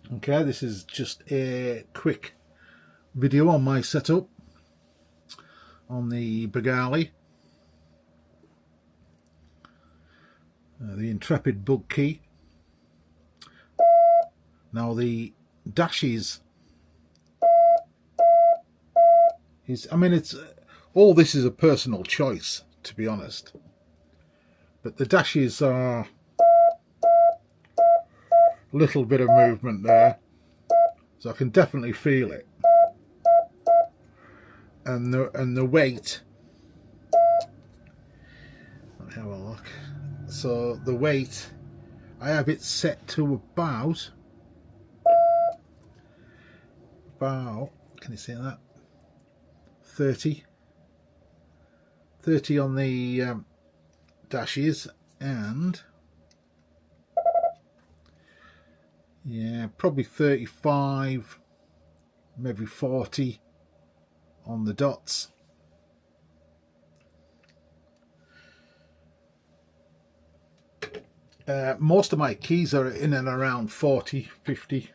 Okay, this is just a quick video on my setup on the Begali, the Intrepid bug key. Now the dashes is, it's all this is a personal choice, to be honest, but the dashes are a little bit of movement there, so I can definitely feel it, and the weight. Let me have a look. So the weight, I have it set to about can you see that, 30 on the dashes, and yeah, probably 35, maybe 40 on the dots. Most of my keys are in and around 40, 50.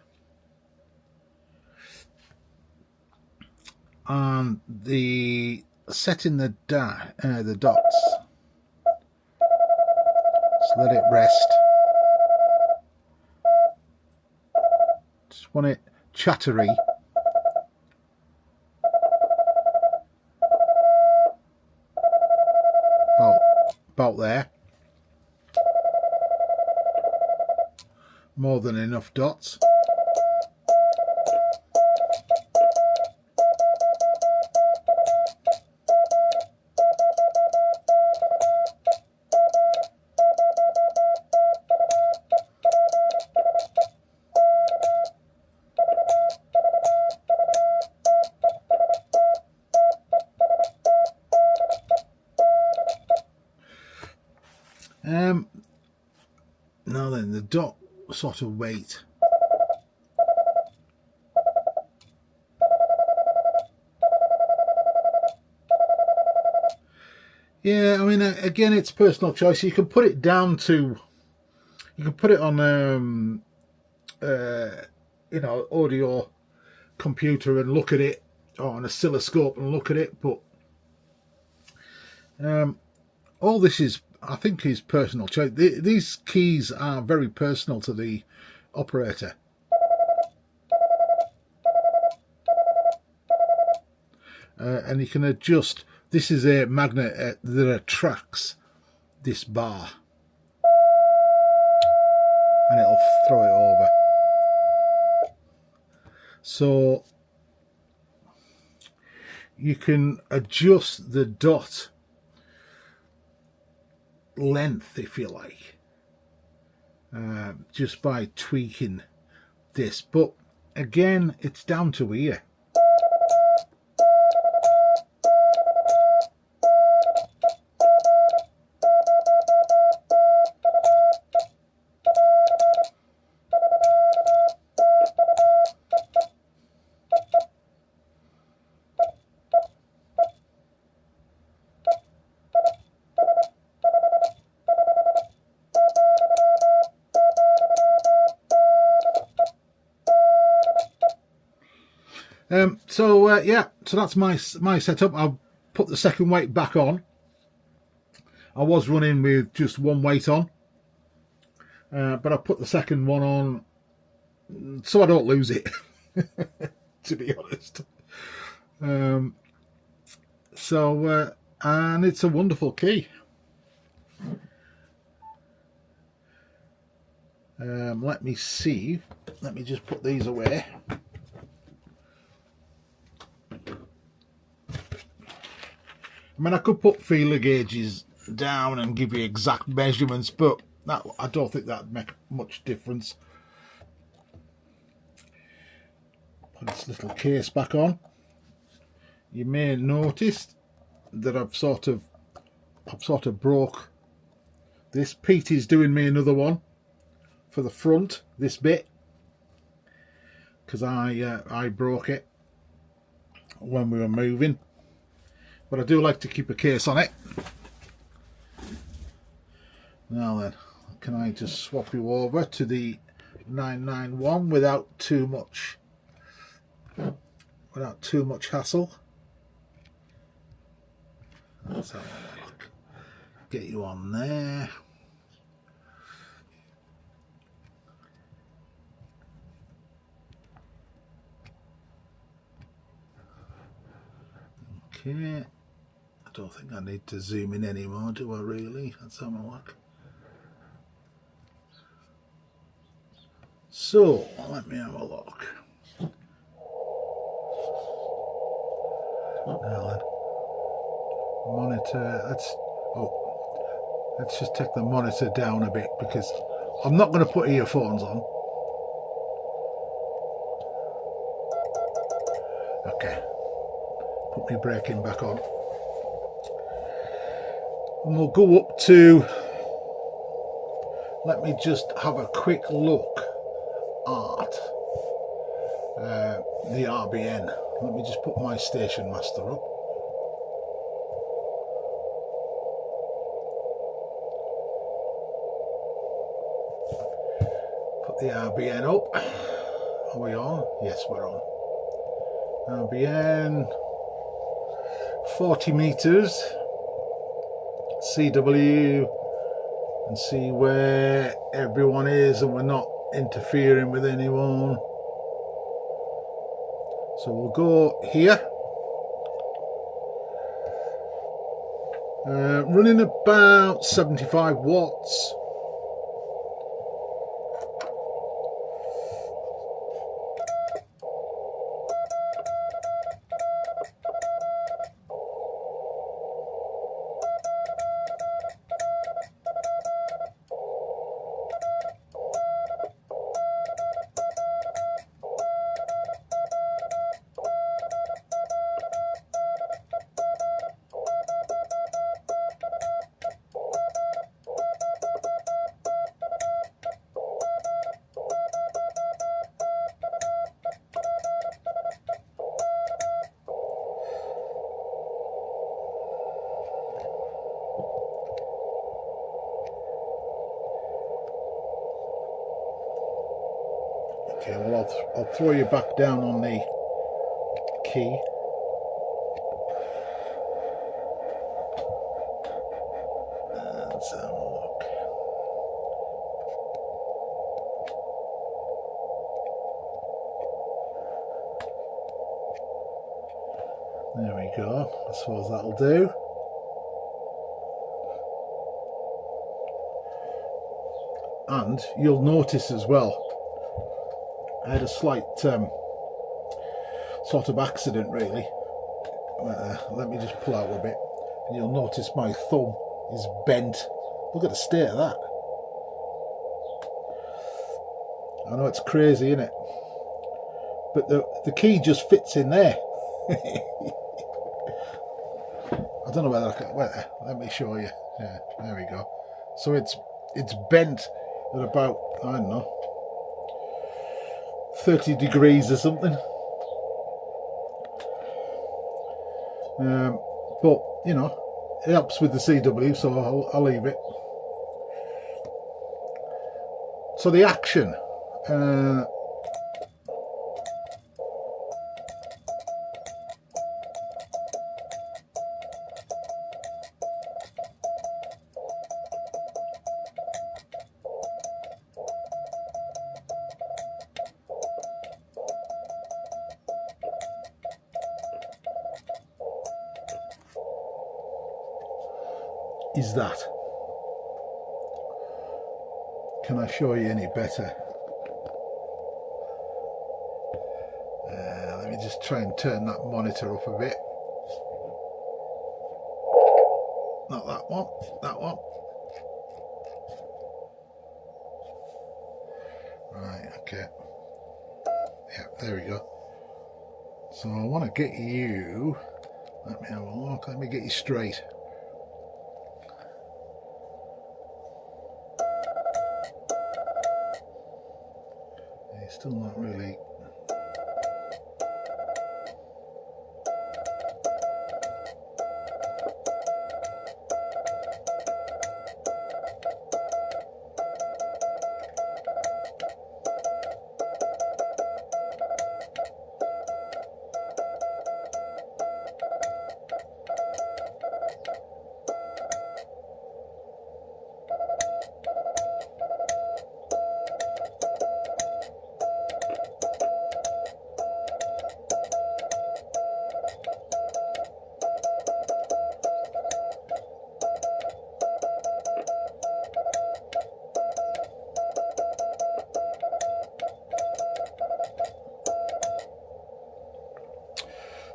And the setting the dots, just let it rest. Just want it chattery. About there. More than enough dots. Now then, the dot sort of weight. Yeah, again, it's personal choice. You can put it down to, you can put it on audio computer and look at it, or an oscilloscope and look at it, but all this is, I think, is personal choice. These keys are very personal to the operator. And you can adjust. This is a magnet that attracts this bar, and it'll throw it over. So you can adjust the dot length, if you like, just by tweaking this, but again, it's down to ear. So that's my setup. I'll put the second weight back on. I was running with just one weight on, but I put the second one on so I don't lose it, to be honest. And it's a wonderful key. Let me see. Let me just put these away. I could put feeler gauges down and give you exact measurements, but I don't think that'd make much difference. Put this little case back on. You may notice that I've sort of broke this. Pete is doing me another one for the front, this bit, because I broke it when we were moving. But I do like to keep a case on it. Now then, can I just swap you over to the 991 without too much hassle. Let's have a look. Get you on there. Okay. I don't think I need to zoom in anymore, do I really? Let's have a look. So, let me have a look. Now then, monitor, let's just take the monitor down a bit because I'm not going to put earphones on. Okay, put my braking back on. And we'll go up to, let me just have a quick look at the RBN. Let me just put my station master up. Put the RBN up. Are we on? Yes, we're on. RBN 40 meters. CW, and see where everyone is and we're not interfering with anyone. So we'll go here. Running about 75 watts. Okay, well I'll throw you back down on the key. Let's have a look. There we go. I suppose that'll do. And you'll notice as well, I had a slight sort of accident really. Let me just pull out a bit and you'll notice my thumb is bent. Look at the state of that. I know it's crazy, isn't it? But the key just fits in there. I don't know whether I can, let me show you. Yeah, there we go. So it's bent at about, I don't know, 30 degrees or something. But you know, it helps with the CW, so I'll leave it. So the action, is that. Can I show you any better? Let me just try and turn that monitor up a bit. Not that one, that one. Right, okay. Yeah, there we go. So I want to get you, let me have a look, let me get you straight. Still not really.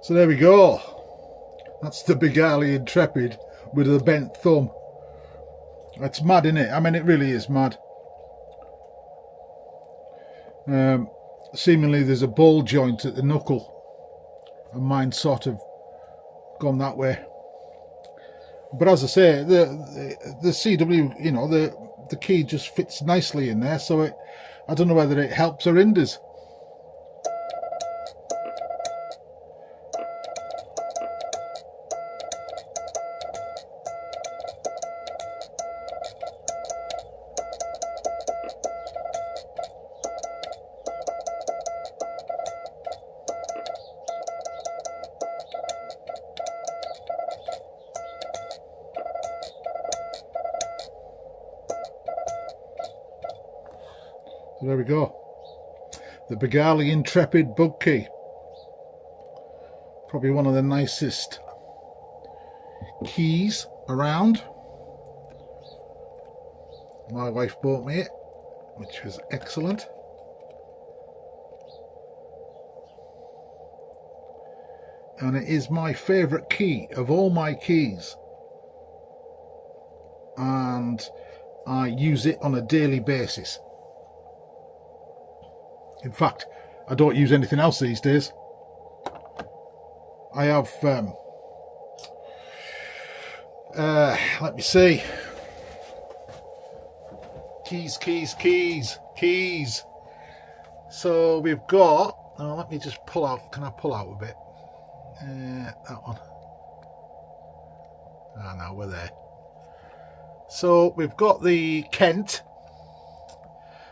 So there we go. That's the Begali Intrepid with a bent thumb. It's mad, isn't it? I mean, it really is mad. Seemingly there's a ball joint at the knuckle, and mine's sort of gone that way. But as I say, the CW, you know, the key just fits nicely in there, so I don't know whether it helps or hinders. So there we go. The Begali Intrepid bug key. Probably one of the nicest keys around. My wife bought me it, which was excellent. And it is my favourite key of all my keys. And I use it on a daily basis. In fact, I don't use anything else these days. I have, let me see. Keys. So we've got, let me just pull out, can I pull out a bit? That one. No, we're there. So we've got the Kent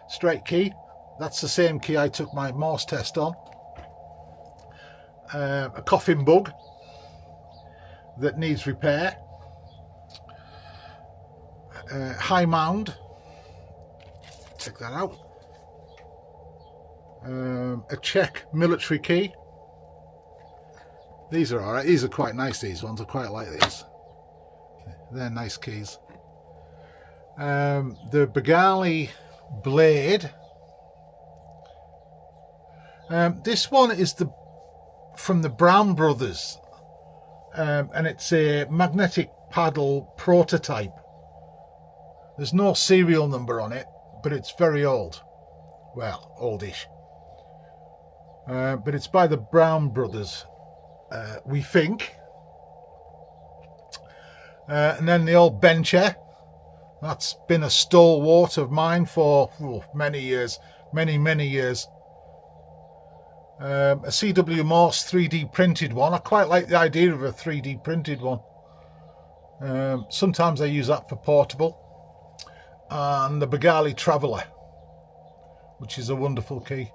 straight key. That's the same key I took my Morse test on. A coffin bug that needs repair. High mound. Take that out. A Czech military key. These are alright. These are quite nice, these ones. I quite like these. They're nice keys. The Begali blade. This one is from the Brown Brothers, and it's a magnetic paddle prototype. There's no serial number on it, but it's very old. Well, oldish. But it's by the Brown Brothers, we think. And then the old bencher. That's been a stalwart of mine for many years. Many years. A CW Morse 3D printed one. I quite like the idea of a 3D printed one. Sometimes I use that for portable. And the Begali Traveller, which is a wonderful key.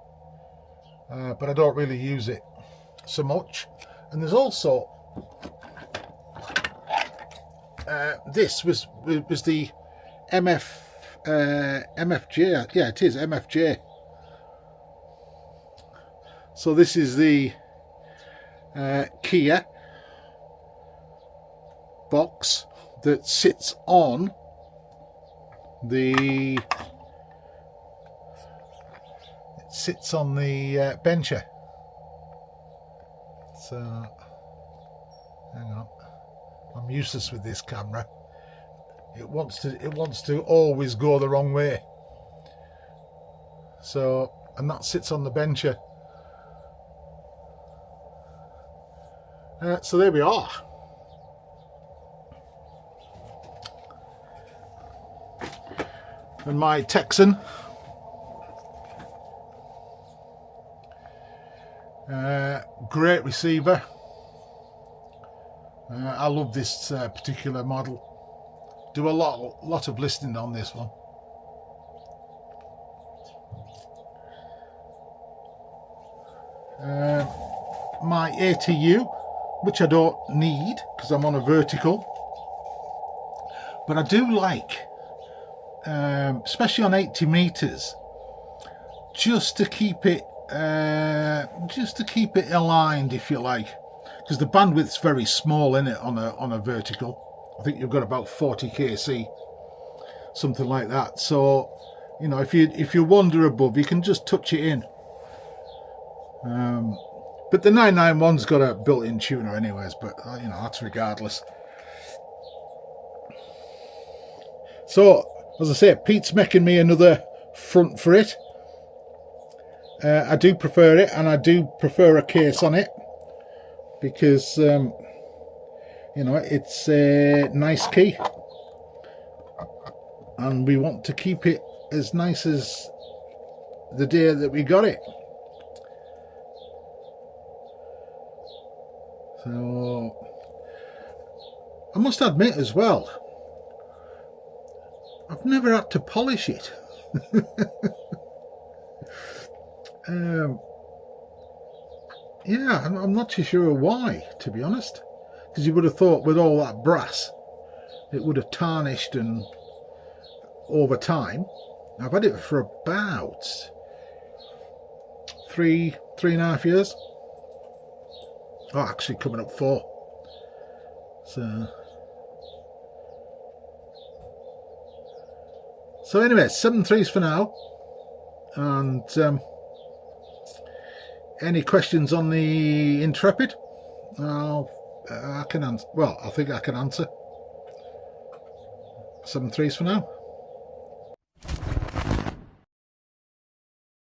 But I don't really use it so much. And there's also this was the MFJ. Yeah, it is MFJ. So this is the Kia box that sits on the bencher. So hang on, I'm useless with this camera. It wants to always go the wrong way. So, and that sits on the bencher. So there we are. And my Texan. Great receiver. I love this particular model. Do a lot of listening on this one. My ATU, which I don't need because I'm on a vertical, but I do like, especially on 80 meters, just to keep it aligned, if you like, because the bandwidth's very small in it on a vertical. I think you've got about 40 kc, something like that. So, you know, if you wander above, you can just touch it in. But the 991's got a built-in tuner anyways, but you know, that's regardless. So, as I say, Pete's making me another front for it. I do prefer it, and I do prefer a case on it, because, you know, it's a nice key. And we want to keep it as nice as the day that we got it. So, I must admit as well, I've never had to polish it. Yeah, I'm not too sure why, to be honest, because you would have thought with all that brass it would have tarnished and over time. I've had it for about 3.5 years. Oh, actually coming up 4. So anyway, 7 3s for now. And any questions on the Intrepid? I can answer. Well, I think I can answer. 7 3s for now.